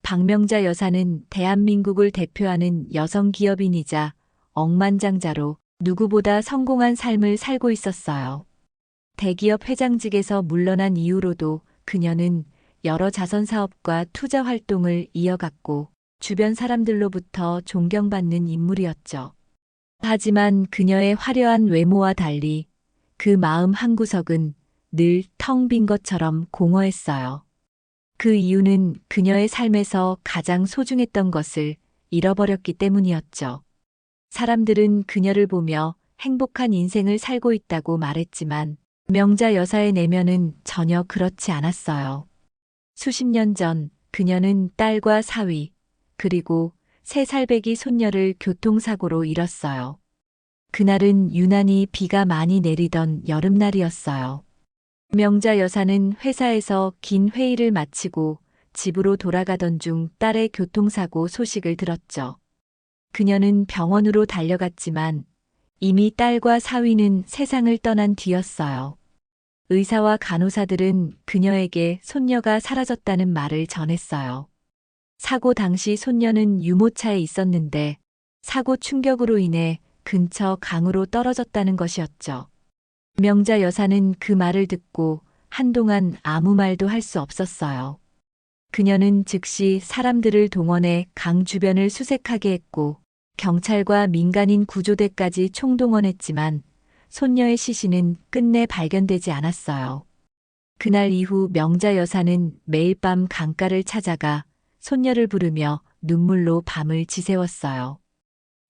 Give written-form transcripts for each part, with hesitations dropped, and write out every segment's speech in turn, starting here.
박명자 여사는 대한민국을 대표하는 여성 기업인이자 억만장자로 누구보다 성공한 삶을 살고 있었어요. 대기업 회장직에서 물러난 이후로도 그녀는 여러 자선 사업과 투자 활동을 이어갔고 주변 사람들로부터 존경받는 인물이었죠. 하지만 그녀의 화려한 외모와 달리 그 마음 한구석은 늘 텅 빈 것처럼 공허했어요. 그 이유는 그녀의 삶에서 가장 소중했던 것을 잃어버렸기 때문이었죠. 사람들은 그녀를 보며 행복한 인생을 살고 있다고 말했지만 명자 여사의 내면은 전혀 그렇지 않았어요. 수십 년 전 그녀는 딸과 사위, 그리고 3살배기 손녀를 교통사고로 잃었어요. 그날은 유난히 비가 많이 내리던 여름날이었어요. 명자 여사는 회사에서 긴 회의를 마치고 집으로 돌아가던 중 딸의 교통사고 소식을 들었죠. 그녀는 병원으로 달려갔지만 이미 딸과 사위는 세상을 떠난 뒤였어요. 의사와 간호사들은 그녀에게 손녀가 사라졌다는 말을 전했어요. 사고 당시 손녀는 유모차에 있었는데 사고 충격으로 인해 근처 강으로 떨어졌다는 것이었죠. 명자 여사는 그 말을 듣고 한동안 아무 말도 할 수 없었어요. 그녀는 즉시 사람들을 동원해 강 주변을 수색하게 했고 경찰과 민간인 구조대까지 총동원했지만 손녀의 시신은 끝내 발견되지 않았어요. 그날 이후 명자 여사는 매일 밤 강가를 찾아가 손녀를 부르며 눈물로 밤을 지새웠어요.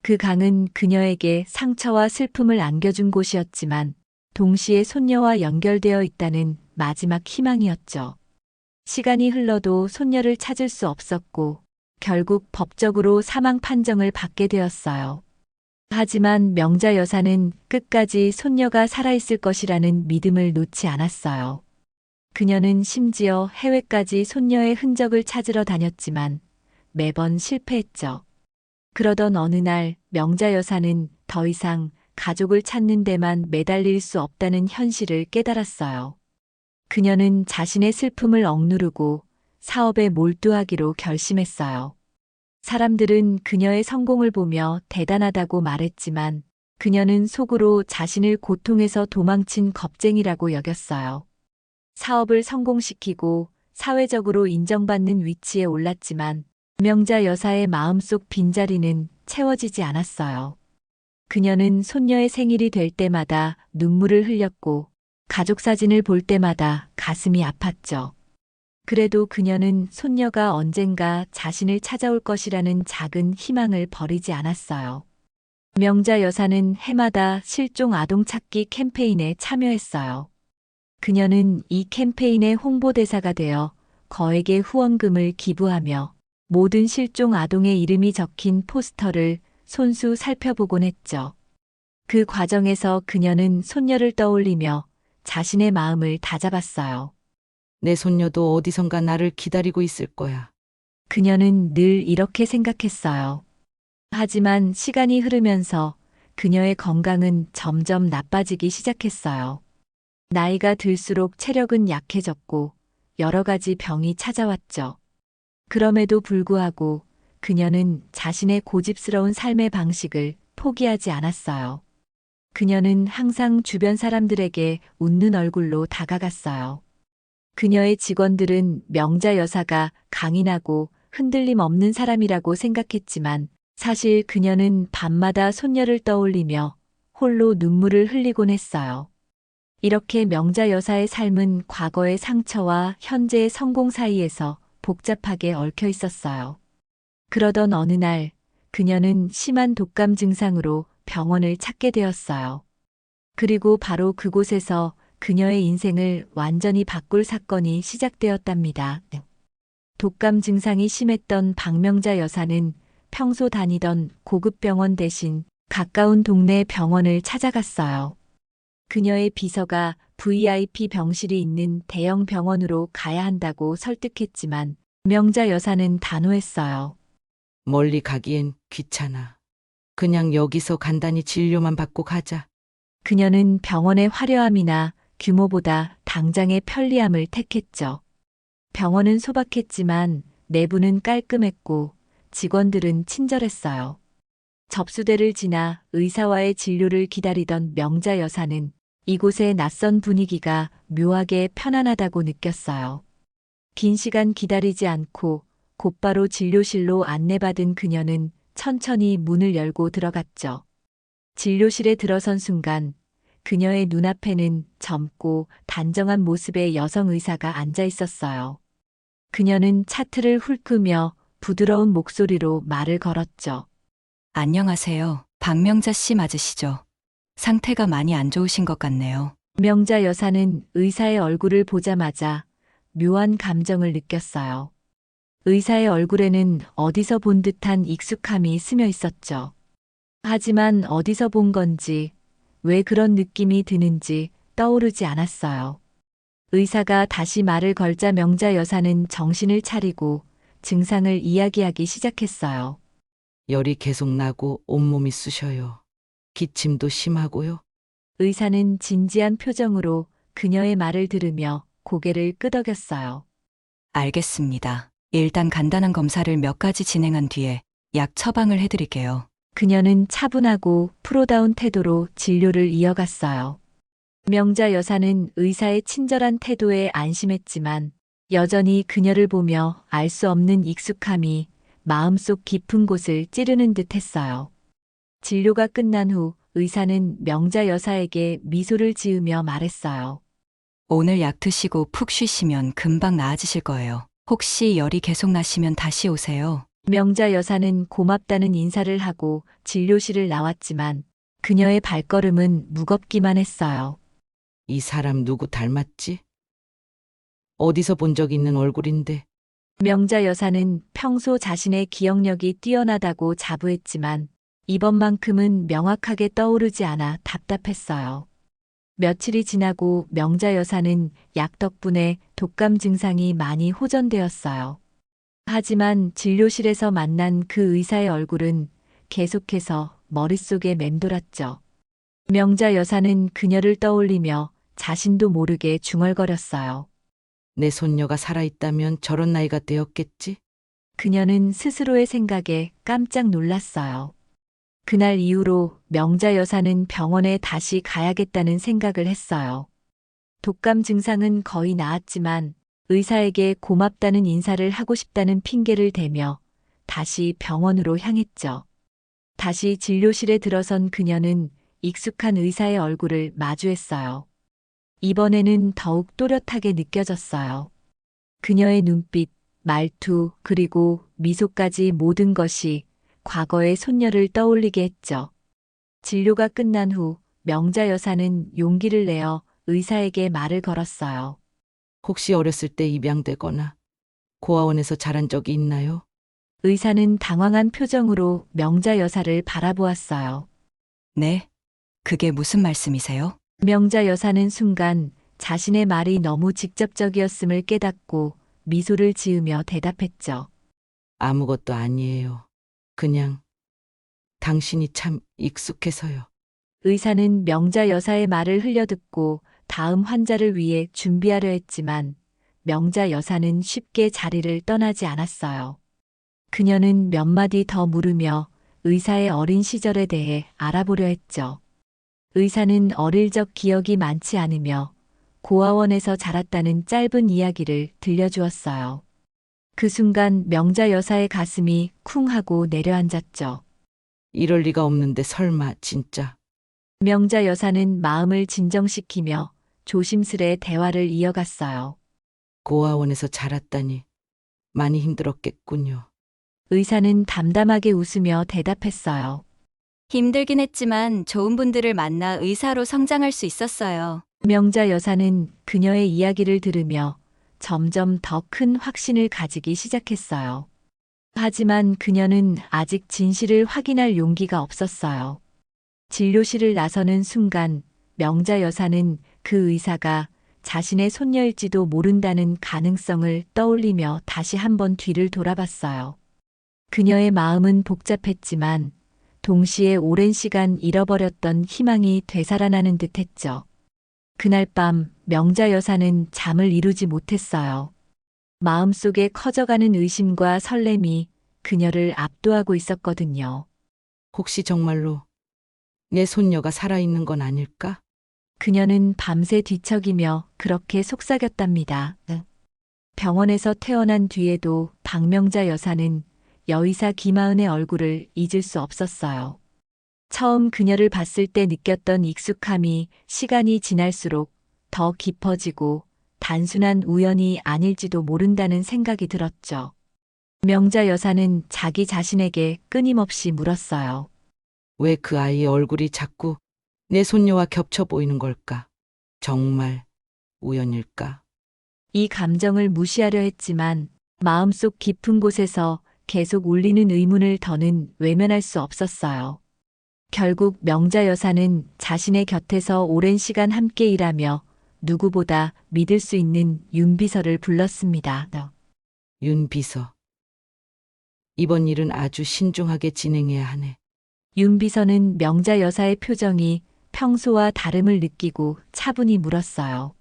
그 강은 그녀에게 상처와 슬픔을 안겨준 곳이었지만 동시에 손녀와 연결되어 있다는 마지막 희망이었죠. 시간이 흘러도 손녀를 찾을 수 없었고 결국 법적으로 사망 판정을 받게 되었어요. 하지만 명자 여사는 끝까지 손녀가 살아있을 것이라는 믿음을 놓지 않았어요. 그녀는 심지어 해외까지 손녀의 흔적을 찾으러 다녔지만 매번 실패했죠. 그러던 어느 날 명자 여사는 더 이상 가족을 찾는 데만 매달릴 수 없다는 현실을 깨달았어요. 그녀는 자신의 슬픔을 억누르고 사업에 몰두하기로 결심했어요. 사람들은 그녀의 성공을 보며 대단하다고 말했지만 그녀는 속으로 자신을 고통에서 도망친 겁쟁이라고 여겼어요. 사업을 성공시키고 사회적으로 인정받는 위치에 올랐지만 명자 여사의 마음속 빈자리는 채워지지 않았어요. 그녀는 손녀의 생일이 될 때마다 눈물을 흘렸고 가족 사진을 볼 때마다 가슴이 아팠죠. 그래도 그녀는 손녀가 언젠가 자신을 찾아올 것이라는 작은 희망을 버리지 않았어요. 명자 여사는 해마다 실종 아동 찾기 캠페인에 참여했어요. 그녀는 이 캠페인의 홍보대사가 되어 거액의 후원금을 기부하며 모든 실종 아동의 이름이 적힌 포스터를 손수 살펴보곤 했죠. 그 과정에서 그녀는 손녀를 떠올리며 자신의 마음을 다잡았어요. 내 손녀도 어디선가 나를 기다리고 있을 거야. 그녀는 늘 이렇게 생각했어요. 하지만 시간이 흐르면서 그녀의 건강은 점점 나빠지기 시작했어요. 나이가 들수록 체력은 약해졌고 여러 가지 병이 찾아왔죠. 그럼에도 불구하고 그녀는 자신의 고집스러운 삶의 방식을 포기하지 않았어요. 그녀는 항상 주변 사람들에게 웃는 얼굴로 다가갔어요. 그녀의 직원들은 명자 여사가 강인하고 흔들림 없는 사람이라고 생각했지만 사실 그녀는 밤마다 손녀를 떠올리며 홀로 눈물을 흘리곤 했어요. 이렇게 명자 여사의 삶은 과거의 상처와 현재의 성공 사이에서 복잡하게 얽혀 있었어요. 그러던 어느 날 그녀는 심한 독감 증상으로 병원을 찾게 되었어요. 그리고 바로 그곳에서 그녀의 인생을 완전히 바꿀 사건이 시작되었답니다. 독감 증상이 심했던 박명자 여사는 평소 다니던 고급 병원 대신 가까운 동네 병원을 찾아갔어요. 그녀의 비서가 VIP 병실이 있는 대형 병원으로 가야 한다고 설득했지만 명자 여사는 단호했어요. 멀리 가기엔 귀찮아. 그냥 여기서 간단히 진료만 받고 가자. 그녀는 병원의 화려함이나 규모보다 당장의 편리함을 택했죠. 병원은 소박했지만 내부는 깔끔했고 직원들은 친절했어요. 접수대를 지나 의사와의 진료를 기다리던 명자 여사는 이곳의 낯선 분위기가 묘하게 편안하다고 느꼈어요. 긴 시간 기다리지 않고 곧바로 진료실로 안내받은 그녀는 천천히 문을 열고 들어갔죠. 진료실에 들어선 순간 그녀의 눈앞에는 젊고 단정한 모습의 여성 의사가 앉아 있었어요. 그녀는 차트를 훑으며 부드러운 목소리로 말을 걸었죠. 안녕하세요. 박명자 씨 맞으시죠? 상태가 많이 안 좋으신 것 같네요. 명자 여사는 의사의 얼굴을 보자마자 묘한 감정을 느꼈어요. 의사의 얼굴에는 어디서 본 듯한 익숙함이 스며 있었죠. 하지만 어디서 본 건지, 왜 그런 느낌이 드는지 떠오르지 않았어요. 의사가 다시 말을 걸자 명자 여사는 정신을 차리고 증상을 이야기하기 시작했어요. 열이 계속 나고 온몸이 쑤셔요. 기침도 심하고요. 의사는 진지한 표정으로 그녀의 말을 들으며 고개를 끄덕였어요. 알겠습니다. 일단 간단한 검사를 몇 가지 진행한 뒤에 약 처방을 해드릴게요. 그녀는 차분하고 프로다운 태도로 진료를 이어갔어요. 명자 여사는 의사의 친절한 태도에 안심했지만 여전히 그녀를 보며 알 수 없는 익숙함이 마음속 깊은 곳을 찌르는 듯 했어요. 진료가 끝난 후 의사는 명자 여사에게 미소를 지으며 말했어요. 오늘 약 드시고 푹 쉬시면 금방 나아지실 거예요. 혹시 열이 계속 나시면 다시 오세요. 명자 여사는 고맙다는 인사를 하고 진료실을 나왔지만 그녀의 발걸음은 무겁기만 했어요. 이 사람 누구 닮았지? 어디서 본 적 있는 얼굴인데. 명자 여사는 평소 자신의 기억력이 뛰어나다고 자부했지만 이번만큼은 명확하게 떠오르지 않아 답답했어요. 며칠이 지나고 명자 여사는 약 덕분에 독감 증상이 많이 호전되었어요. 하지만 진료실에서 만난 그 의사의 얼굴은 계속해서 머릿속에 맴돌았죠. 명자 여사는 그녀를 떠올리며 자신도 모르게 중얼거렸어요. 내 손녀가 살아있다면 저런 나이가 되었겠지? 그녀는 스스로의 생각에 깜짝 놀랐어요. 그날 이후로 명자 여사는 병원에 다시 가야겠다는 생각을 했어요. 독감 증상은 거의 나았지만 의사에게 고맙다는 인사를 하고 싶다는 핑계를 대며 다시 병원으로 향했죠. 다시 진료실에 들어선 그녀는 익숙한 의사의 얼굴을 마주했어요. 이번에는 더욱 또렷하게 느껴졌어요. 그녀의 눈빛, 말투, 그리고 미소까지 모든 것이 과거의 손녀를 떠올리게 했죠. 진료가 끝난 후 명자 여사는 용기를 내어 의사에게 말을 걸었어요. 혹시 어렸을 때 입양되거나 고아원에서 자란 적이 있나요? 의사는 당황한 표정으로 명자 여사를 바라보았어요. 네? 그게 무슨 말씀이세요? 명자 여사는 순간 자신의 말이 너무 직접적이었음을 깨닫고 미소를 지으며 대답했죠. 아무것도 아니에요. 그냥 당신이 참 익숙해서요. 의사는 명자 여사의 말을 흘려듣고 다음 환자를 위해 준비하려 했지만 명자 여사는 쉽게 자리를 떠나지 않았어요. 그녀는 몇 마디 더 물으며 의사의 어린 시절에 대해 알아보려 했죠. 의사는 어릴 적 기억이 많지 않으며 고아원에서 자랐다는 짧은 이야기를 들려주었어요. 그 순간 명자 여사의 가슴이 쿵 하고 내려앉았죠. 이럴 리가 없는데 설마 진짜. 명자 여사는 마음을 진정시키며 조심스레 대화를 이어갔어요. 고아원에서 자랐다니 많이 힘들었겠군요. 의사는 담담하게 웃으며 대답했어요. 힘들긴 했지만 좋은 분들을 만나 의사로 성장할 수 있었어요. 명자 여사는 그녀의 이야기를 들으며 점점 더 큰 확신을 가지기 시작했어요. 하지만 그녀는 아직 진실을 확인할 용기가 없었어요. 진료실을 나서는 순간 명자 여사는 그 의사가 자신의 손녀일지도 모른다는 가능성을 떠올리며 다시 한번 뒤를 돌아봤어요. 그녀의 마음은 복잡했지만 동시에 오랜 시간 잃어버렸던 희망이 되살아나는 듯했죠. 그날 밤 명자 여사는 잠을 이루지 못했어요. 마음속에 커져가는 의심과 설렘이 그녀를 압도하고 있었거든요. 혹시 정말로 내 손녀가 살아있는 건 아닐까? 그녀는 밤새 뒤척이며 그렇게 속삭였답니다. 병원에서 퇴원한 뒤에도 박명자 여사는 여의사 김하은의 얼굴을 잊을 수 없었어요. 처음 그녀를 봤을 때 느꼈던 익숙함이 시간이 지날수록 더 깊어지고 단순한 우연이 아닐지도 모른다는 생각이 들었죠. 명자 여사는 자기 자신에게 끊임없이 물었어요. 왜 그 아이의 얼굴이 자꾸 내 손녀와 겹쳐 보이는 걸까? 정말 우연일까? 이 감정을 무시하려 했지만 마음속 깊은 곳에서 계속 울리는 의문을 더는 외면할 수 없었어요. 결국 명자 여사는 자신의 곁에서 오랜 시간 함께 일하며 누구보다 믿을 수 있는 윤비서를 불렀습니다. 윤 비서. 이번 일은 아주 신중하게 진행해야 하네. 윤비서는 명자 여사의 표정이 평소와 다름을 느끼고 차분히 물었어요.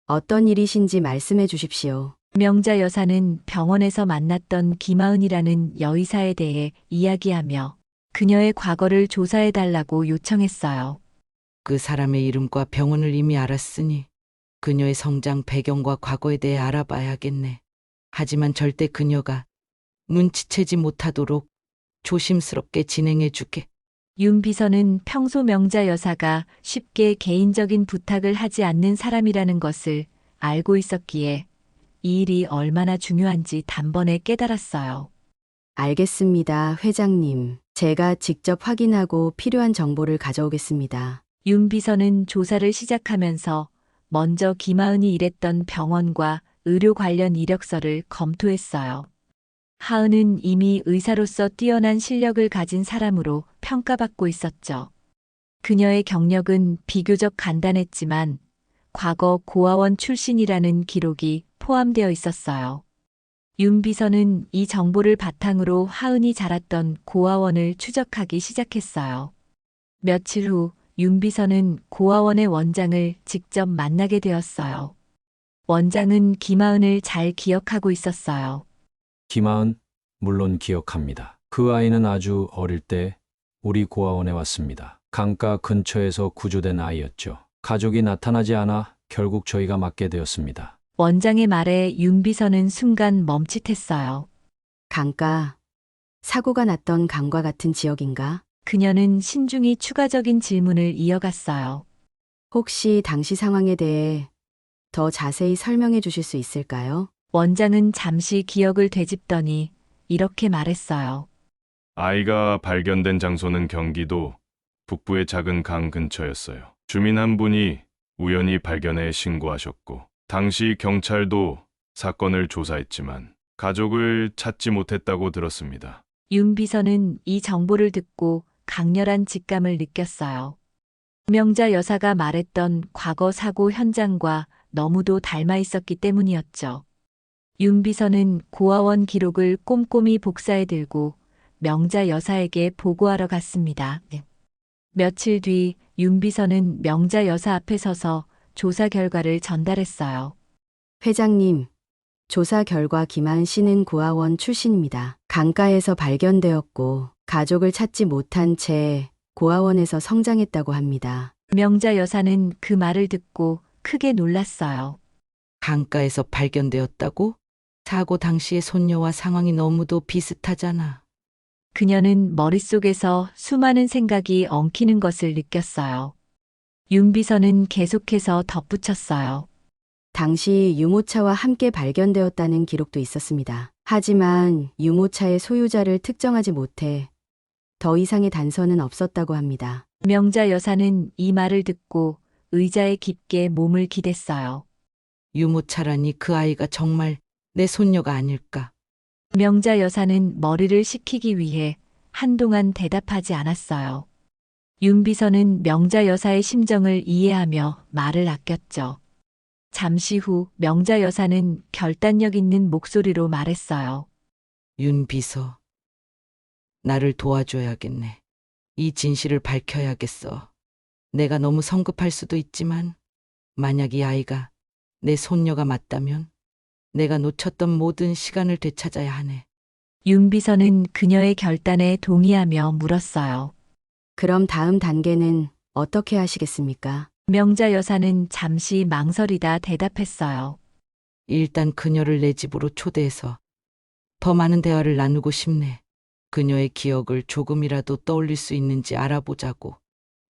어떤 일이신지 말씀해 주십시오. 명자 여사는 병원에서 만났던 김하은이라는 여의사에 대해 이야기하며 그녀의 과거를 조사해달라고 요청했어요. 그 사람의 이름과 병원을 이미 알았으니 그녀의 성장 배경과 과거에 대해 알아봐야겠네. 하지만 절대 그녀가 눈치채지 못하도록 조심스럽게 진행해 주게. 윤 비서는 평소 명자 여사가 쉽게 개인적인 부탁을 하지 않는 사람이라는 것을 알고 있었기에 이 일이 얼마나 중요한지 단번에 깨달았어요. 알겠습니다, 회장님. 제가 직접 확인하고 필요한 정보를 가져오겠습니다. 윤 비서는 조사를 시작하면서 먼저 김하은이 일했던 병원과 의료 관련 이력서를 검토했어요. 하은은 이미 의사로서 뛰어난 실력을 가진 사람으로 평가받고 있었죠. 그녀의 경력은 비교적 간단했지만 과거 고아원 출신이라는 기록이 포함되어 있었어요. 윤 비서는 이 정보를 바탕으로 하은이 자랐던 고아원을 추적하기 시작했어요. 며칠 후 윤 비서는 고아원의 원장을 직접 만나게 되었어요. 원장은 김하은을 잘 기억하고 있었어요. 김하은, 물론 기억합니다. 그 아이는 아주 어릴 때 우리 고아원에 왔습니다. 강가 근처에서 구조된 아이였죠. 가족이 나타나지 않아 결국 저희가 맡게 되었습니다. 원장의 말에 윤 비서는 순간 멈칫했어요. 강가, 사고가 났던 강과 같은 지역인가? 그녀는 신중히 추가적인 질문을 이어갔어요. 혹시 당시 상황에 대해 더 자세히 설명해 주실 수 있을까요? 원장은 잠시 기억을 되짚더니 이렇게 말했어요. 아이가 발견된 장소는 경기도 북부의 작은 강 근처였어요. 주민 한 분이 우연히 발견해 신고하셨고, 당시 경찰도 사건을 조사했지만 가족을 찾지 못했다고 들었습니다. 윤 비서는 이 정보를 듣고 강렬한 직감을 느꼈어요. 명자 여사가 말했던 과거 사고 현장과 너무도 닮아 있었기 때문이었죠. 윤 비서는 고아원 기록을 꼼꼼히 복사해 들고 명자 여사에게 보고하러 갔습니다. 며칠 뒤 윤 비서는 명자 여사 앞에 서서 조사 결과를 전달했어요. 회장님, 조사 결과 김하은 씨는 고아원 출신입니다. 강가에서 발견되었고 가족을 찾지 못한 채 고아원에서 성장했다고 합니다. 명자 여사는 그 말을 듣고 크게 놀랐어요. 강가에서 발견되었다고? 사고 당시의 손녀와 상황이 너무도 비슷하잖아. 그녀는 머릿속에서 수많은 생각이 엉키는 것을 느꼈어요. 윤 비서는 계속해서 덧붙였어요. 당시 유모차와 함께 발견되었다는 기록도 있었습니다. 하지만 유모차의 소유자를 특정하지 못해 더 이상의 단서는 없었다고 합니다. 명자 여사는 이 말을 듣고 의자에 깊게 몸을 기댔어요. 유모차라니 그 아이가 정말 내 손녀가 아닐까? 명자 여사는 머리를 식히기 위해 한동안 대답하지 않았어요. 윤 비서는 명자 여사의 심정을 이해하며 말을 아꼈죠. 잠시 후 명자 여사는 결단력 있는 목소리로 말했어요. 윤 비서. 나를 도와줘야겠네. 이 진실을 밝혀야겠어. 내가 너무 성급할 수도 있지만 만약 이 아이가 내 손녀가 맞다면 내가 놓쳤던 모든 시간을 되찾아야 하네. 윤 비서는 그녀의 결단에 동의하며 물었어요. 그럼 다음 단계는 어떻게 하시겠습니까? 명자 여사는 잠시 망설이다 대답했어요. 일단 그녀를 내 집으로 초대해서 더 많은 대화를 나누고 싶네. 그녀의 기억을 조금이라도 떠올릴 수 있는지 알아보자고.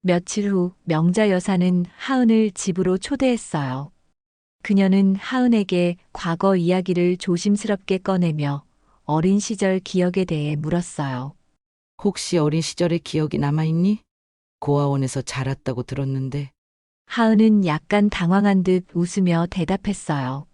며칠 후 명자 여사는 하은을 집으로 초대했어요. 그녀는 하은에게 과거 이야기를 조심스럽게 꺼내며 어린 시절 기억에 대해 물었어요. 혹시 어린 시절의 기억이 남아있니? 고아원에서 자랐다고 들었는데. 하은은 약간 당황한 듯 웃으며 대답했어요.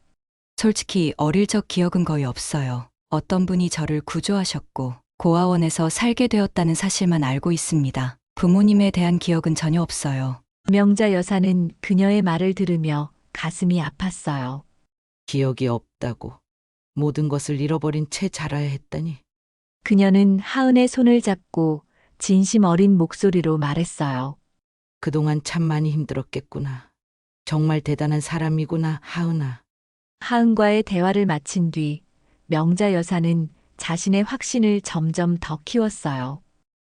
솔직히 어릴 적 기억은 거의 없어요. 어떤 분이 저를 구조하셨고 고아원에서 살게 되었다는 사실만 알고 있습니다. 부모님에 대한 기억은 전혀 없어요. 명자 여사는 그녀의 말을 들으며 가슴이 아팠어요. 기억이 없다고. 모든 것을 잃어버린 채 자라야 했다니. 그녀는 하은의 손을 잡고 진심 어린 목소리로 말했어요. 그동안 참 많이 힘들었겠구나. 정말 대단한 사람이구나, 하은아. 하은과의 대화를 마친 뒤 명자 여사는 자신의 확신을 점점 더 키웠어요.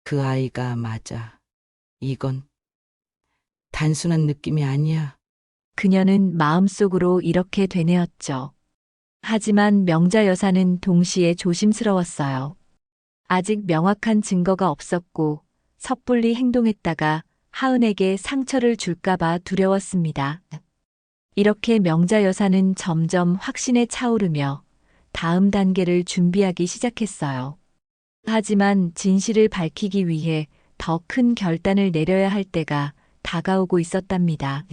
그 아이가 맞아. 이건 단순한 느낌이 아니야. 그녀는 마음속으로 이렇게 되뇌었죠. 하지만 명자 여사는 동시에 조심스러웠어요. 아직 명확한 증거가 없었고 섣불리 행동했다가 하은에게 상처를 줄까봐 두려웠습니다. 이렇게 명자 여사는 점점 확신에 차오르며 다음 단계를 준비하기 시작했어요. 하지만 진실을 밝히기 위해 더 큰 결단을 내려야 할 때가 다가오고 있었답니다.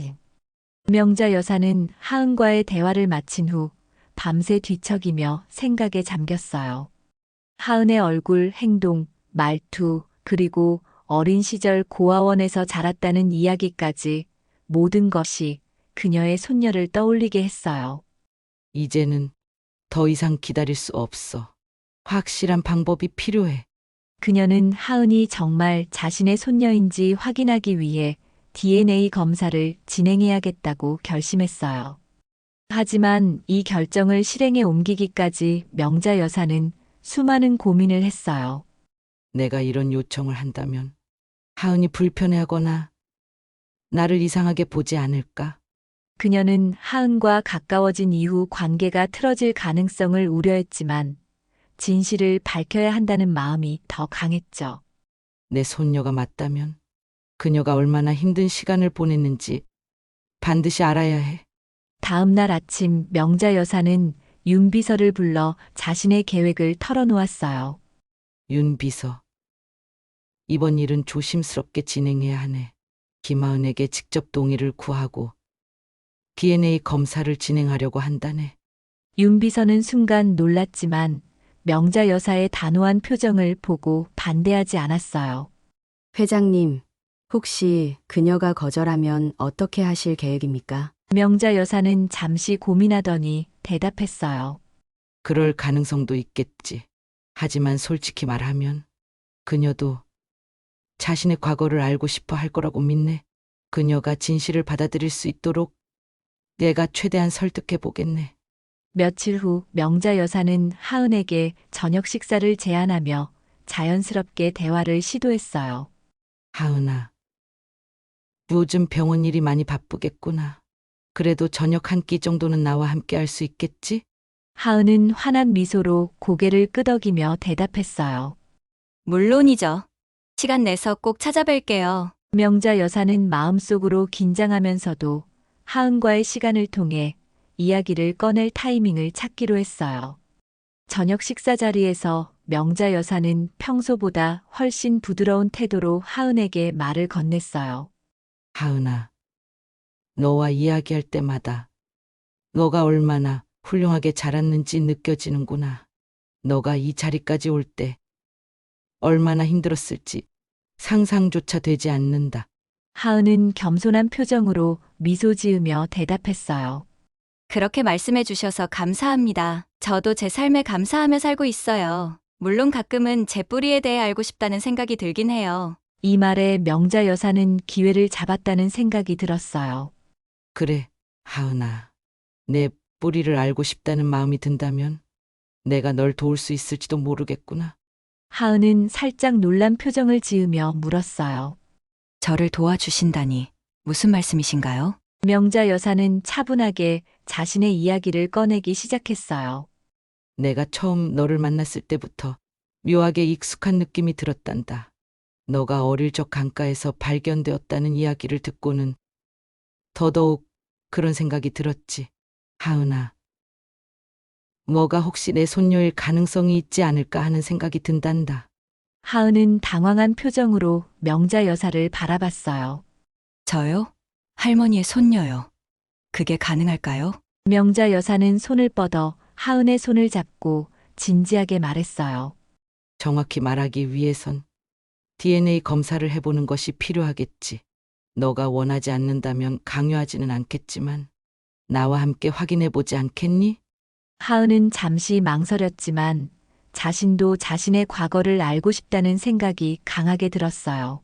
명자 여사는 하은과의 대화를 마친 후 밤새 뒤척이며 생각에 잠겼어요. 하은의 얼굴, 행동, 말투, 그리고 어린 시절 고아원에서 자랐다는 이야기까지 모든 것이 그녀의 손녀를 떠올리게 했어요. 이제는 더 이상 기다릴 수 없어. 확실한 방법이 필요해. 그녀는 하은이 정말 자신의 손녀인지 확인하기 위해 DNA 검사를 진행해야겠다고 결심했어요. 하지만 이 결정을 실행에 옮기기까지 명자 여사는 수많은 고민을 했어요. 내가 이런 요청을 한다면 하은이 불편해하거나 나를 이상하게 보지 않을까? 그녀는 하은과 가까워진 이후 관계가 틀어질 가능성을 우려했지만 진실을 밝혀야 한다는 마음이 더 강했죠. 내 손녀가 맞다면 그녀가 얼마나 힘든 시간을 보냈는지 반드시 알아야 해. 다음 날 아침 명자 여사는 윤 비서를 불러 자신의 계획을 털어놓았어요. 윤 비서. 이번 일은 조심스럽게 진행해야 하네. 김하은에게 직접 동의를 구하고 DNA 검사를 진행하려고 한다네. 윤 비서는 순간 놀랐지만 명자 여사의 단호한 표정을 보고 반대하지 않았어요. 회장님, 혹시 그녀가 거절하면 어떻게 하실 계획입니까? 명자 여사는 잠시 고민하더니 대답했어요. 그럴 가능성도 있겠지. 하지만 솔직히 말하면 그녀도 자신의 과거를 알고 싶어 할 거라고 믿네. 그녀가 진실을 받아들일 수 있도록 내가 최대한 설득해 보겠네. 며칠 후 명자 여사는 하은에게 저녁 식사를 제안하며 자연스럽게 대화를 시도했어요. 하은아, 요즘 병원 일이 많이 바쁘겠구나. 그래도 저녁 한 끼 정도는 나와 함께 할 수 있겠지? 하은은 환한 미소로 고개를 끄덕이며 대답했어요. 물론이죠. 시간 내서 꼭 찾아뵐게요. 명자 여사는 마음속으로 긴장하면서도 하은과의 시간을 통해 이야기를 꺼낼 타이밍을 찾기로 했어요. 저녁 식사 자리에서 명자 여사는 평소보다 훨씬 부드러운 태도로 하은에게 말을 건넸어요. 하은아, 너와 이야기할 때마다 너가 얼마나 훌륭하게 자랐는지 느껴지는구나. 너가 이 자리까지 올 때 얼마나 힘들었을지 상상조차 되지 않는다. 하은은 겸손한 표정으로 미소 지으며 대답했어요. 그렇게 말씀해 주셔서 감사합니다. 저도 제 삶에 감사하며 살고 있어요. 물론 가끔은 제 뿌리에 대해 알고 싶다는 생각이 들긴 해요. 이 말에 명자 여사는 기회를 잡았다는 생각이 들었어요. 그래, 하은아. 내 뿌리를 알고 싶다는 마음이 든다면 내가 널 도울 수 있을지도 모르겠구나. 하은은 살짝 놀란 표정을 지으며 물었어요. 저를 도와주신다니 무슨 말씀이신가요? 명자 여사는 차분하게 자신의 이야기를 꺼내기 시작했어요. 내가 처음 너를 만났을 때부터 묘하게 익숙한 느낌이 들었단다. 너가 어릴 적 강가에서 발견되었다는 이야기를 듣고는 더더욱 그런 생각이 들었지. 하은아, 뭐가 혹시 내 손녀일 가능성이 있지 않을까 하는 생각이 든단다. 하은은 당황한 표정으로 명자 여사를 바라봤어요. 저요? 할머니의 손녀요. 그게 가능할까요? 명자 여사는 손을 뻗어 하은의 손을 잡고 진지하게 말했어요. 정확히 말하기 위해선 DNA 검사를 해보는 것이 필요하겠지. 너가 원하지 않는다면 강요하지는 않겠지만 나와 함께 확인해보지 않겠니? 하은은 잠시 망설였지만 자신도 자신의 과거를 알고 싶다는 생각이 강하게 들었어요.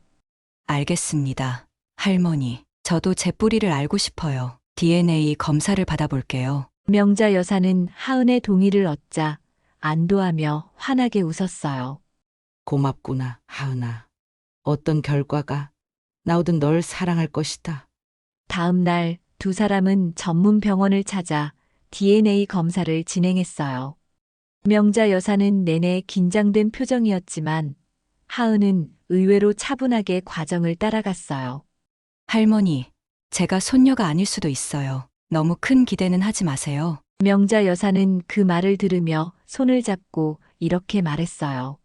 알겠습니다. 할머니, 저도 제 뿌리를 알고 싶어요. DNA 검사를 받아볼게요. 명자 여사는 하은의 동의를 얻자 안도하며 환하게 웃었어요. 고맙구나, 하은아. 어떤 결과가 나오든 널 사랑할 것이다. 다음 날 두 사람은 전문 병원을 찾아 DNA 검사를 진행했어요. 명자 여사는 내내 긴장된 표정이었지만 하은은 의외로 차분하게 과정을 따라갔어요. 할머니, 제가 손녀가 아닐 수도 있어요. 너무 큰 기대는 하지 마세요. 명자 여사는 그 말을 들으며 손을 잡고 이렇게 말했어요.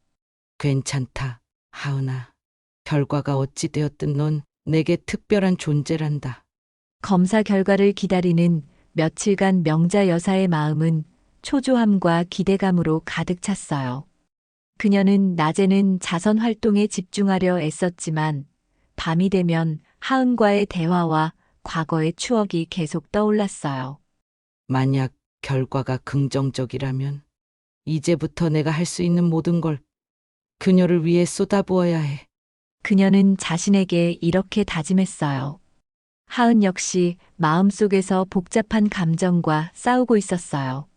괜찮다, 하은아. 결과가 어찌 되었든 넌 내게 특별한 존재란다. 검사 결과를 기다리는 며칠간 명자 여사의 마음은 초조함과 기대감으로 가득 찼어요. 그녀는 낮에는 자선 활동에 집중하려 애썼지만 밤이 되면 하은과의 대화와 과거의 추억이 계속 떠올랐어요. 만약 결과가 긍정적이라면 이제부터 내가 할 수 있는 모든 걸 그녀를 위해 쏟아부어야 해. 그녀는 자신에게 이렇게 다짐했어요. 하은 역시 마음속에서 복잡한 감정과 싸우고 있었어요.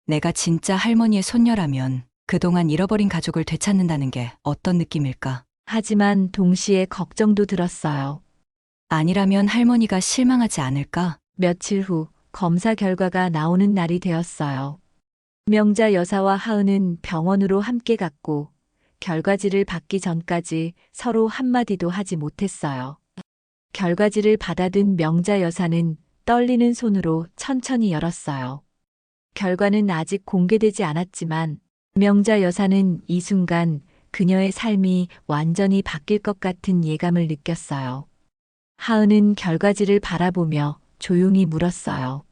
내가 진짜 할머니의 손녀라면 그동안 잃어버린 가족을 되찾는다는 게 어떤 느낌일까? 하지만 동시에 걱정도 들었어요. 아니라면 할머니가 실망하지 않을까? 며칠 후 검사 결과가 나오는 날이 되었어요. 명자 여사와 하은은 병원으로 함께 갔고 결과지를 받기 전까지 서로 한마디도 하지 못했어요. 결과지를 받아든 명자 여사는 떨리는 손으로 천천히 열었어요. 결과는 아직 공개되지 않았지만 명자 여사는 이 순간 그녀의 삶이 완전히 바뀔 것 같은 예감을 느꼈어요. 하은은 결과지를 바라보며 조용히 물었어요.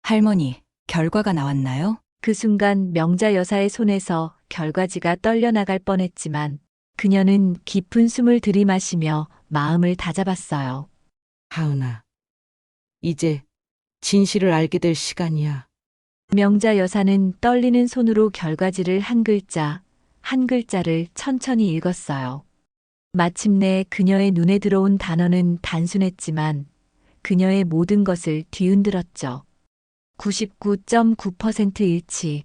할머니, 결과가 나왔나요? 그 순간 명자 여사의 손에서 결과지가 떨려나갈 뻔했지만 그녀는 깊은 숨을 들이마시며 마음을 다잡았어요. 하은아, 이제 진실을 알게 될 시간이야. 명자 여사는 떨리는 손으로 결과지를 한 글자, 한 글자를 천천히 읽었어요. 마침내 그녀의 눈에 들어온 단어는 단순했지만 그녀의 모든 것을 뒤흔들었죠. 99.9% 일치.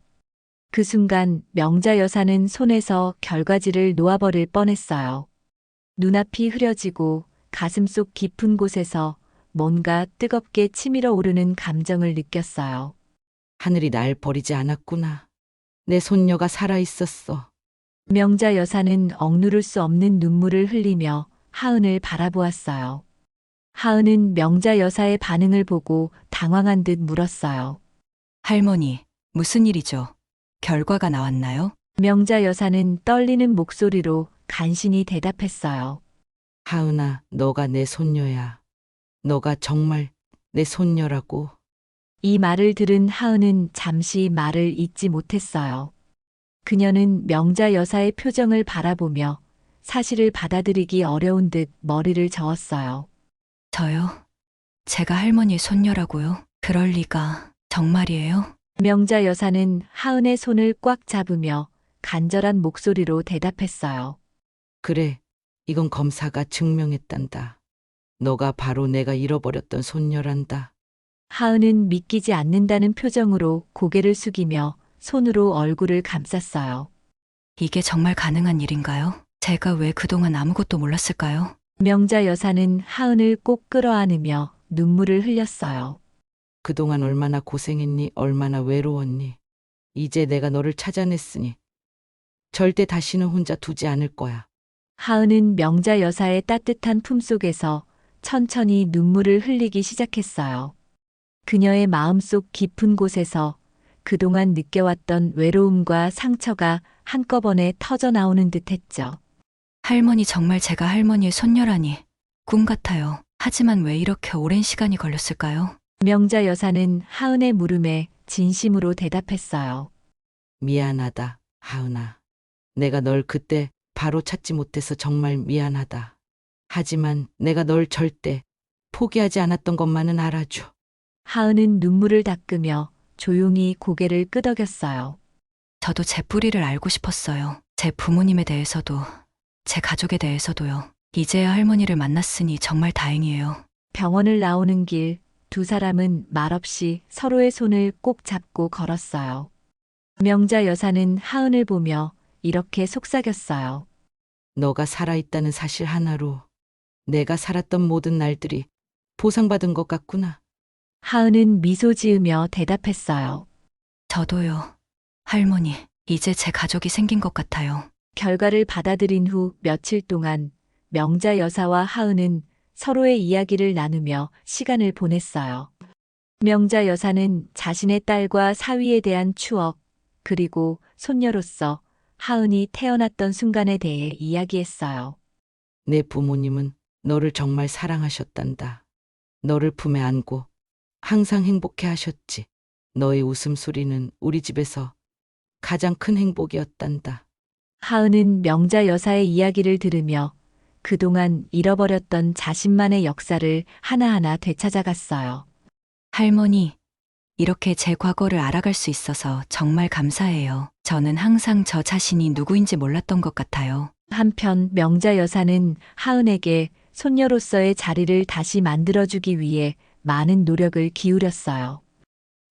그 순간 명자 여사는 손에서 결과지를 놓아버릴 뻔했어요. 눈앞이 흐려지고 가슴속 깊은 곳에서 뭔가 뜨겁게 치밀어 오르는 감정을 느꼈어요. 하늘이 날 버리지 않았구나. 내 손녀가 살아있었어. 명자 여사는 억누를 수 없는 눈물을 흘리며 하은을 바라보았어요. 하은은 명자 여사의 반응을 보고 당황한 듯 물었어요. 할머니, 무슨 일이죠? 결과가 나왔나요? 명자 여사는 떨리는 목소리로 간신히 대답했어요. 하은아, 너가 내 손녀야. 너가 정말 내 손녀라고. 이 말을 들은 하은은 잠시 말을 잇지 못했어요. 그녀는 명자 여사의 표정을 바라보며 사실을 받아들이기 어려운 듯 머리를 저었어요. 저요? 제가 할머니의 손녀라고요? 그럴 리가. 정말이에요? 명자 여사는 하은의 손을 꽉 잡으며 간절한 목소리로 대답했어요. 그래, 이건 검사가 증명했단다. 너가 바로 내가 잃어버렸던 손녀란다. 하은은 믿기지 않는다는 표정으로 고개를 숙이며 손으로 얼굴을 감쌌어요. 이게 정말 가능한 일인가요? 제가 왜 그동안 아무것도 몰랐을까요? 명자 여사는 하은을 꼭 끌어안으며 눈물을 흘렸어요. 그동안 얼마나 고생했니? 얼마나 외로웠니? 이제 내가 너를 찾아냈으니 절대 다시는 혼자 두지 않을 거야. 하은은 명자 여사의 따뜻한 품속에서 천천히 눈물을 흘리기 시작했어요. 그녀의 마음속 깊은 곳에서 그동안 느껴왔던 외로움과 상처가 한꺼번에 터져 나오는 듯 했죠. 할머니 정말 제가 할머니의 손녀라니 꿈 같아요. 하지만 왜 이렇게 오랜 시간이 걸렸을까요? 명자 여사는 하은의 물음에 진심으로 대답했어요. 미안하다, 하은아. 내가 널 그때 바로 찾지 못해서 정말 미안하다. 하지만 내가 널 절대 포기하지 않았던 것만은 알아줘. 하은은 눈물을 닦으며 조용히 고개를 끄덕였어요. 저도 제 뿌리를 알고 싶었어요. 제 부모님에 대해서도, 제 가족에 대해서도요. 이제야 할머니를 만났으니 정말 다행이에요. 병원을 나오는 길, 두 사람은 말없이 서로의 손을 꼭 잡고 걸었어요. 명자 여사는 하은을 보며 이렇게 속삭였어요. 너가 살아있다는 사실 하나로 내가 살았던 모든 날들이 보상받은 것 같구나. 하은은 미소 지으며 대답했어요. 저도요. 할머니, 이제 제 가족이 생긴 것 같아요. 결과를 받아들인 후 며칠 동안 명자 여사와 하은은 서로의 이야기를 나누며 시간을 보냈어요. 명자 여사는 자신의 딸과 사위에 대한 추억, 그리고 손녀로서 하은이 태어났던 순간에 대해 이야기했어요. 내 부모님은 너를 정말 사랑하셨단다. 너를 품에 안고 항상 행복해 하셨지. 너의 웃음소리는 우리 집에서 가장 큰 행복이었단다. 하은은 명자 여사의 이야기를 들으며 그동안 잃어버렸던 자신만의 역사를 하나하나 되찾아갔어요. 할머니, 이렇게 제 과거를 알아갈 수 있어서 정말 감사해요. 저는 항상 저 자신이 누구인지 몰랐던 것 같아요. 한편 명자 여사는 하은에게 손녀로서의 자리를 다시 만들어주기 위해 많은 노력을 기울였어요.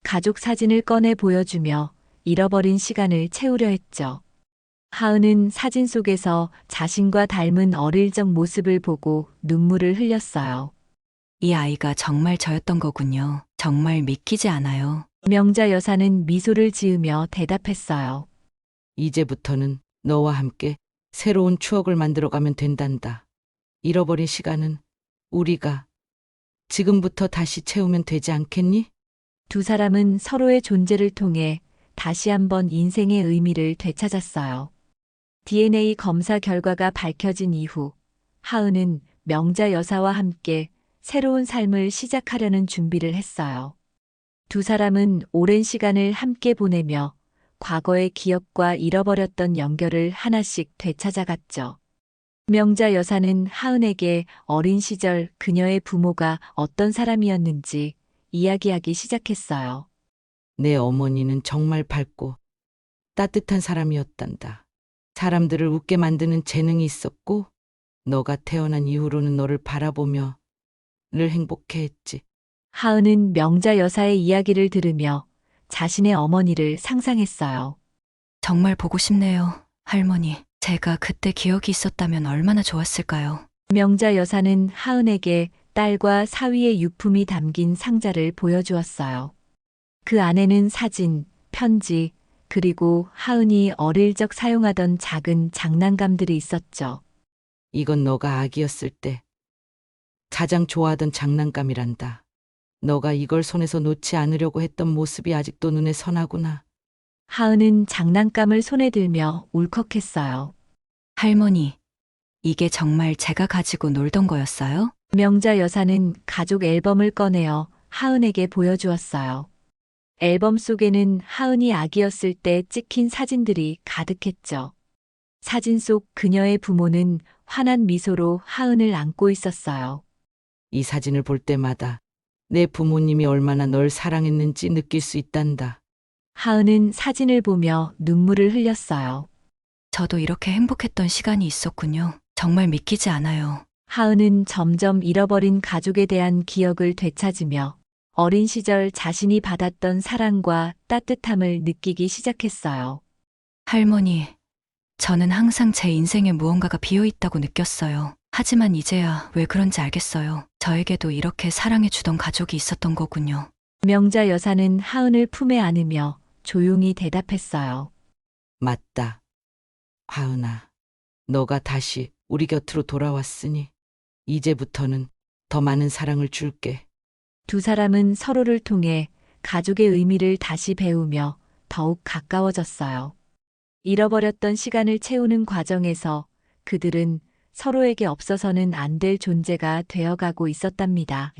가족 사진을 꺼내 보여주며 잃어버린 시간을 채우려 했죠. 하은은 사진 속에서 자신과 닮은 어릴 적 모습을 보고 눈물을 흘렸어요. 이 아이가 정말 저였던 거군요. 정말 믿기지 않아요. 명자 여사는 미소를 지으며 대답했어요. 이제부터는 너와 함께 새로운 추억을 만들어가면 된단다. 잃어버린 시간은 우리가 지금부터 다시 채우면 되지 않겠니? 두 사람은 서로의 존재를 통해 다시 한번 인생의 의미를 되찾았어요. DNA 검사 결과가 밝혀진 이후 하은은 명자 여사와 함께 새로운 삶을 시작하려는 준비를 했어요. 두 사람은 오랜 시간을 함께 보내며 과거의 기억과 잃어버렸던 연결을 하나씩 되찾아갔죠. 명자 여사는 하은에게 어린 시절 그녀의 부모가 어떤 사람이었는지 이야기하기 시작했어요. 내 어머니는 정말 밝고 따뜻한 사람이었단다. 사람들을 웃게 만드는 재능이 있었고 너가 태어난 이후로는 너를 바라보며 늘 행복해했지. 하은은 명자 여사의 이야기를 들으며 자신의 어머니를 상상했어요. 정말 보고 싶네요. 할머니, 제가 그때 기억이 있었다면 얼마나 좋았을까요? 명자 여사는 하은에게 딸과 사위의 유품이 담긴 상자를 보여주었어요. 그 안에는 사진, 편지, 그리고 하은이 어릴 적 사용하던 작은 장난감들이 있었죠. 이건 너가 아기였을 때 가장 좋아하던 장난감이란다. 너가 이걸 손에서 놓지 않으려고 했던 모습이 아직도 눈에 선하구나. 하은은 장난감을 손에 들며 울컥했어요. 할머니, 이게 정말 제가 가지고 놀던 거였어요? 명자 여사는 가족 앨범을 꺼내어 하은에게 보여주었어요. 앨범 속에는 하은이 아기였을 때 찍힌 사진들이 가득했죠. 사진 속 그녀의 부모는 환한 미소로 하은을 안고 있었어요. 이 사진을 볼 때마다 내 부모님이 얼마나 널 사랑했는지 느낄 수 있단다. 하은은 사진을 보며 눈물을 흘렸어요. 저도 이렇게 행복했던 시간이 있었군요. 정말 믿기지 않아요. 하은은 점점 잃어버린 가족에 대한 기억을 되찾으며 어린 시절 자신이 받았던 사랑과 따뜻함을 느끼기 시작했어요. 할머니, 저는 항상 제 인생에 무언가가 비어 있다고 느꼈어요. 하지만 이제야 왜 그런지 알겠어요. 저에게도 이렇게 사랑해주던 가족이 있었던 거군요. 명자 여사는 하은을 품에 안으며 조용히 대답했어요. 맞다. 하은아, 너가 다시 우리 곁으로 돌아왔으니 이제부터는 더 많은 사랑을 줄게. 두 사람은 서로를 통해 가족의 의미를 다시 배우며 더욱 가까워졌어요. 잃어버렸던 시간을 채우는 과정에서 그들은 서로에게 없어서는 안 될 존재가 되어가고 있었답니다.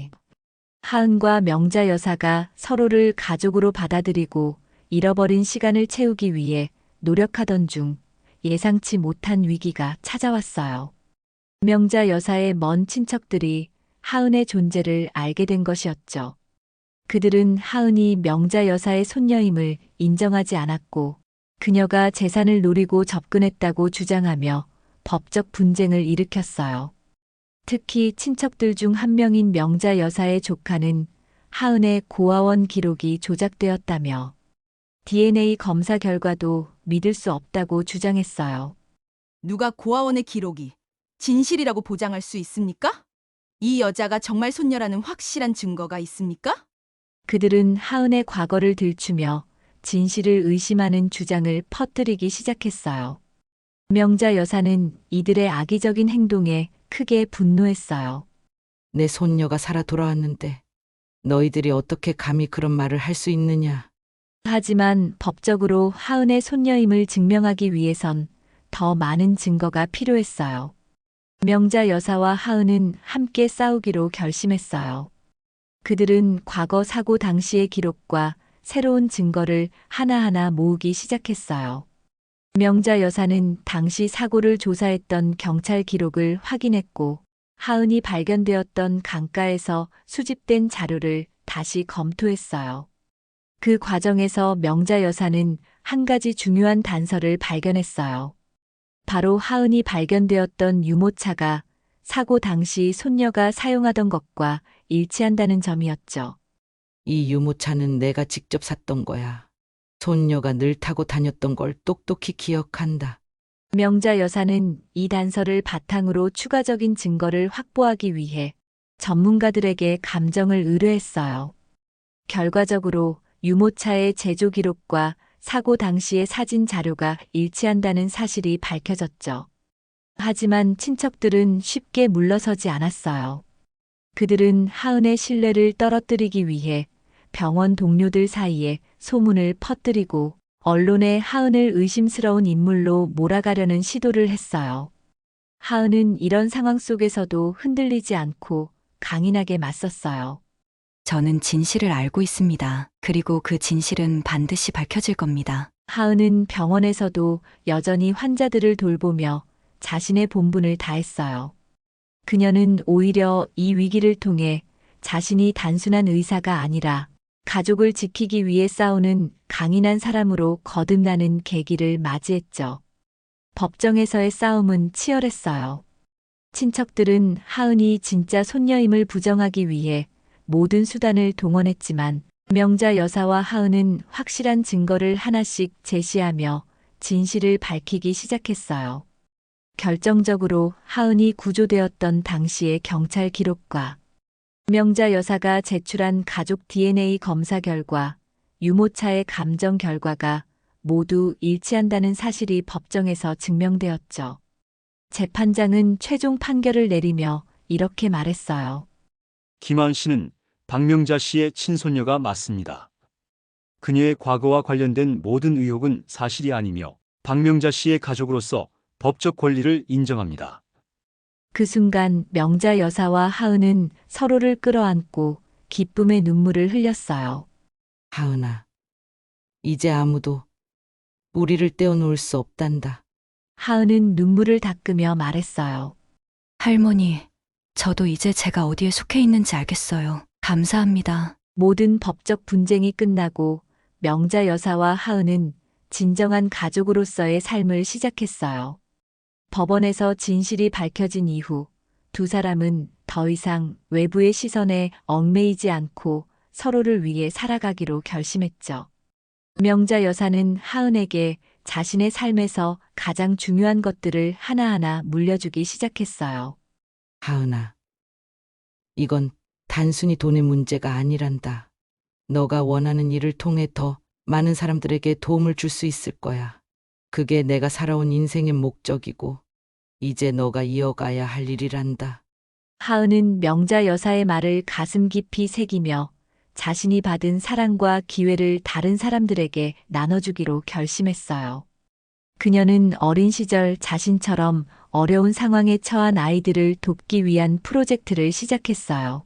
하은과 명자 여사가 서로를 가족으로 받아들이고 잃어버린 시간을 채우기 위해 노력하던 중 예상치 못한 위기가 찾아왔어요. 명자 여사의 먼 친척들이 하은의 존재를 알게 된 것이었죠. 그들은 하은이 명자 여사의 손녀임을 인정하지 않았고 그녀가 재산을 노리고 접근했다고 주장하며 법적 분쟁을 일으켰어요. 특히 친척들 중 한 명인 명자 여사의 조카는 하은의 고아원 기록이 조작되었다며 DNA 검사 결과도 믿을 수 없다고 주장했어요. 누가 고아원의 기록이 진실이라고 보장할 수 있습니까? 이 여자가 정말 손녀라는 확실한 증거가 있습니까? 그들은 하은의 과거를 들추며 진실을 의심하는 주장을 퍼뜨리기 시작했어요. 명자 여사는 이들의 악의적인 행동에 크게 분노했어요. 내 손녀가 살아 돌아왔는데 너희들이 어떻게 감히 그런 말을 할 수 있느냐. 하지만 법적으로 하은의 손녀임을 증명하기 위해선 더 많은 증거가 필요했어요. 명자 여사와 하은은 함께 싸우기로 결심했어요. 그들은 과거 사고 당시의 기록과 새로운 증거를 하나하나 모으기 시작했어요. 명자 여사는 당시 사고를 조사했던 경찰 기록을 확인했고 하은이 발견되었던 강가에서 수집된 자료를 다시 검토했어요. 그 과정에서 명자 여사는 한 가지 중요한 단서를 발견했어요. 바로 하은이 발견되었던 유모차가 사고 당시 손녀가 사용하던 것과 일치한다는 점이었죠. 이 유모차는 내가 직접 샀던 거야. 손녀가 늘 타고 다녔던 걸 똑똑히 기억한다. 명자 여사는 이 단서를 바탕으로 추가적인 증거를 확보하기 위해 전문가들에게 감정을 의뢰했어요. 결과적으로 유모차의 제조 기록과 사고 당시의 사진 자료가 일치한다는 사실이 밝혀졌죠. 하지만 친척들은 쉽게 물러서지 않았어요. 그들은 하은의 신뢰를 떨어뜨리기 위해 병원 동료들 사이에 소문을 퍼뜨리고 언론에 하은을 의심스러운 인물로 몰아가려는 시도를 했어요. 하은은 이런 상황 속에서도 흔들리지 않고 강인하게 맞섰어요. 저는 진실을 알고 있습니다. 그리고 그 진실은 반드시 밝혀질 겁니다. 하은은 병원에서도 여전히 환자들을 돌보며 자신의 본분을 다했어요. 그녀는 오히려 이 위기를 통해 자신이 단순한 의사가 아니라 가족을 지키기 위해 싸우는 강인한 사람으로 거듭나는 계기를 맞이했죠. 법정에서의 싸움은 치열했어요. 친척들은 하은이 진짜 손녀임을 부정하기 위해 모든 수단을 동원했지만 명자 여사와 하은은 확실한 증거를 하나씩 제시하며 진실을 밝히기 시작했어요. 결정적으로 하은이 구조되었던 당시의 경찰 기록과 명자 여사가 제출한 가족 DNA 검사 결과, 유모차의 감정 결과가 모두 일치한다는 사실이 법정에서 증명되었죠. 재판장은 최종 판결을 내리며 이렇게 말했어요. 김한 씨는 박명자 씨의 친손녀가 맞습니다. 그녀의 과거와 관련된 모든 의혹은 사실이 아니며 박명자 씨의 가족으로서 법적 권리를 인정합니다. 그 순간 명자 여사와 하은은 서로를 끌어안고 기쁨의 눈물을 흘렸어요. 하은아, 이제 아무도 우리를 떼어놓을 수 없단다. 하은은 눈물을 닦으며 말했어요. 할머니, 저도 이제 제가 어디에 속해 있는지 알겠어요. 감사합니다. 모든 법적 분쟁이 끝나고 명자 여사와 하은은 진정한 가족으로서의 삶을 시작했어요. 법원에서 진실이 밝혀진 이후 두 사람은 더 이상 외부의 시선에 얽매이지 않고 서로를 위해 살아가기로 결심했죠. 명자 여사는 하은에게 자신의 삶에서 가장 중요한 것들을 하나하나 물려주기 시작했어요. 하은아, 이건 단순히 돈의 문제가 아니란다. 너가 원하는 일을 통해 더 많은 사람들에게 도움을 줄 수 있을 거야. 그게 내가 살아온 인생의 목적이고, 이제 너가 이어가야 할 일이란다. 하은은 명자 여사의 말을 가슴 깊이 새기며 자신이 받은 사랑과 기회를 다른 사람들에게 나눠주기로 결심했어요. 그녀는 어린 시절 자신처럼 어려운 상황에 처한 아이들을 돕기 위한 프로젝트를 시작했어요.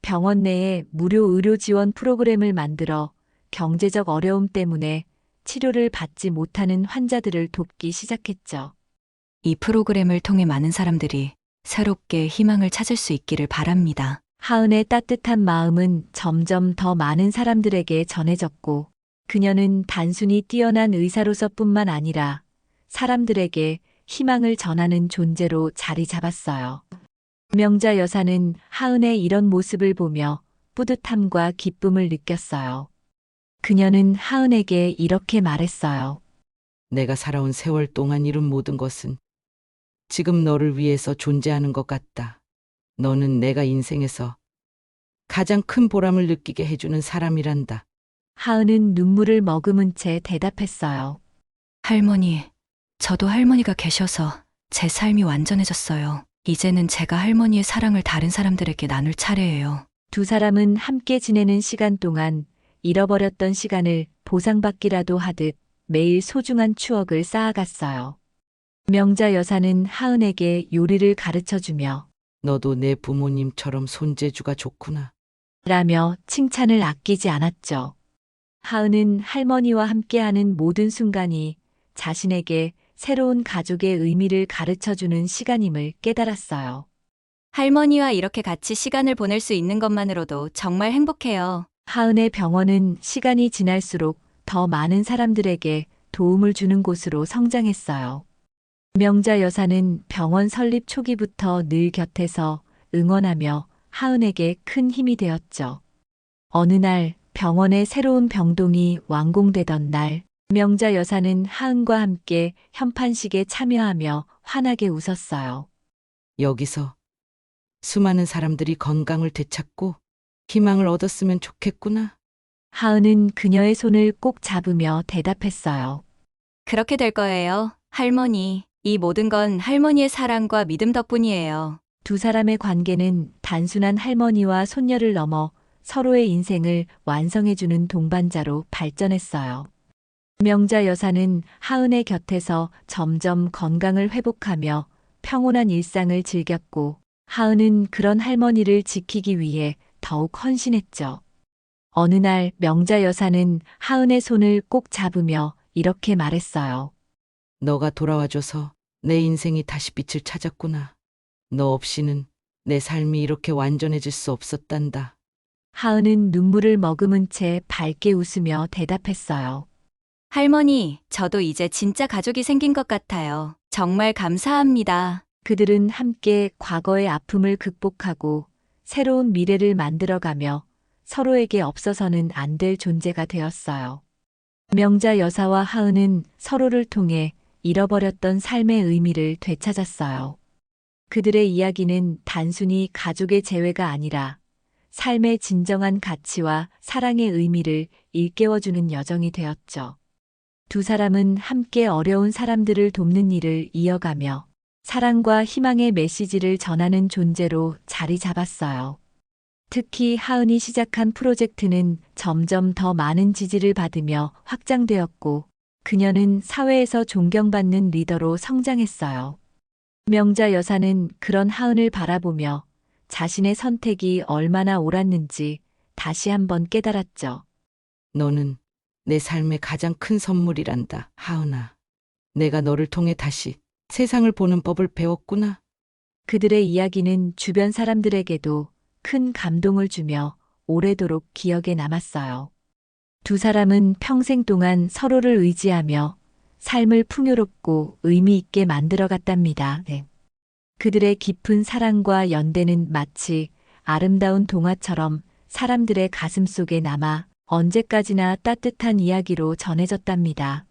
병원 내에 무료 의료 지원 프로그램을 만들어 경제적 어려움 때문에 치료를 받지 못하는 환자들을 돕기 시작했죠. 이 프로그램을 통해 많은 사람들이 새롭게 희망을 찾을 수 있기를 바랍니다. 하은의 따뜻한 마음은 점점 더 많은 사람들에게 전해졌고, 그녀는 단순히 뛰어난 의사로서뿐만 아니라 사람들에게 희망을 전하는 존재로 자리 잡았어요. 명자 여사는 하은의 이런 모습을 보며 뿌듯함과 기쁨을 느꼈어요. 그녀는 하은에게 이렇게 말했어요. 내가 살아온 세월 동안 이룬 모든 것은 지금 너를 위해서 존재하는 것 같다. 너는 내가 인생에서 가장 큰 보람을 느끼게 해주는 사람이란다. 하은은 눈물을 머금은 채 대답했어요. 할머니, 저도 할머니가 계셔서 제 삶이 완전해졌어요. 이제는 제가 할머니의 사랑을 다른 사람들에게 나눌 차례예요. 두 사람은 함께 지내는 시간 동안 잃어버렸던 시간을 보상받기라도 하듯 매일 소중한 추억을 쌓아갔어요. 명자 여사는 하은에게 요리를 가르쳐주며 너도 내 부모님처럼 손재주가 좋구나. 라며 칭찬을 아끼지 않았죠. 하은은 할머니와 함께하는 모든 순간이 자신에게 새로운 가족의 의미를 가르쳐주는 시간임을 깨달았어요. 할머니와 이렇게 같이 시간을 보낼 수 있는 것만으로도 정말 행복해요. 하은의 병원은 시간이 지날수록 더 많은 사람들에게 도움을 주는 곳으로 성장했어요. 명자 여사는 병원 설립 초기부터 늘 곁에서 응원하며 하은에게 큰 힘이 되었죠. 어느 날 병원의 새로운 병동이 완공되던 날, 명자 여사는 하은과 함께 현판식에 참여하며 환하게 웃었어요. 여기서 수많은 사람들이 건강을 되찾고 희망을 얻었으면 좋겠구나. 하은은 그녀의 손을 꼭 잡으며 대답했어요. 그렇게 될 거예요, 할머니. 이 모든 건 할머니의 사랑과 믿음 덕분이에요. 두 사람의 관계는 단순한 할머니와 손녀를 넘어 서로의 인생을 완성해주는 동반자로 발전했어요. 명자 여사는 하은의 곁에서 점점 건강을 회복하며 평온한 일상을 즐겼고, 하은은 그런 할머니를 지키기 위해 더욱 헌신했죠. 어느 날 명자 여사는 하은의 손을 꼭 잡으며 이렇게 말했어요. 너가 돌아와줘서 내 인생이 다시 빛을 찾았구나. 너 없이는 내 삶이 이렇게 완전해질 수 없었단다. 하은은 눈물을 머금은 채 밝게 웃으며 대답했어요. 할머니, 저도 이제 진짜 가족이 생긴 것 같아요. 정말 감사합니다. 그들은 함께 과거의 아픔을 극복하고 새로운 미래를 만들어가며 서로에게 없어서는 안 될 존재가 되었어요. 명자 여사와 하은은 서로를 통해 잃어버렸던 삶의 의미를 되찾았어요. 그들의 이야기는 단순히 가족의 재회가 아니라 삶의 진정한 가치와 사랑의 의미를 일깨워주는 여정이 되었죠. 두 사람은 함께 어려운 사람들을 돕는 일을 이어가며 사랑과 희망의 메시지를 전하는 존재로 자리 잡았어요. 특히 하은이 시작한 프로젝트는 점점 더 많은 지지를 받으며 확장되었고, 그녀는 사회에서 존경받는 리더로 성장했어요. 명자 여사는 그런 하은을 바라보며 자신의 선택이 얼마나 옳았는지 다시 한번 깨달았죠. 너는 내 삶의 가장 큰 선물이란다, 하은아. 내가 너를 통해 다시 세상을 보는 법을 배웠구나. 그들의 이야기는 주변 사람들에게도 큰 감동을 주며 오래도록 기억에 남았어요. 두 사람은 평생 동안 서로를 의지하며 삶을 풍요롭고 의미 있게 만들어갔답니다. 그들의 깊은 사랑과 연대는 마치 아름다운 동화처럼 사람들의 가슴 속에 남아 언제까지나 따뜻한 이야기로 전해졌답니다.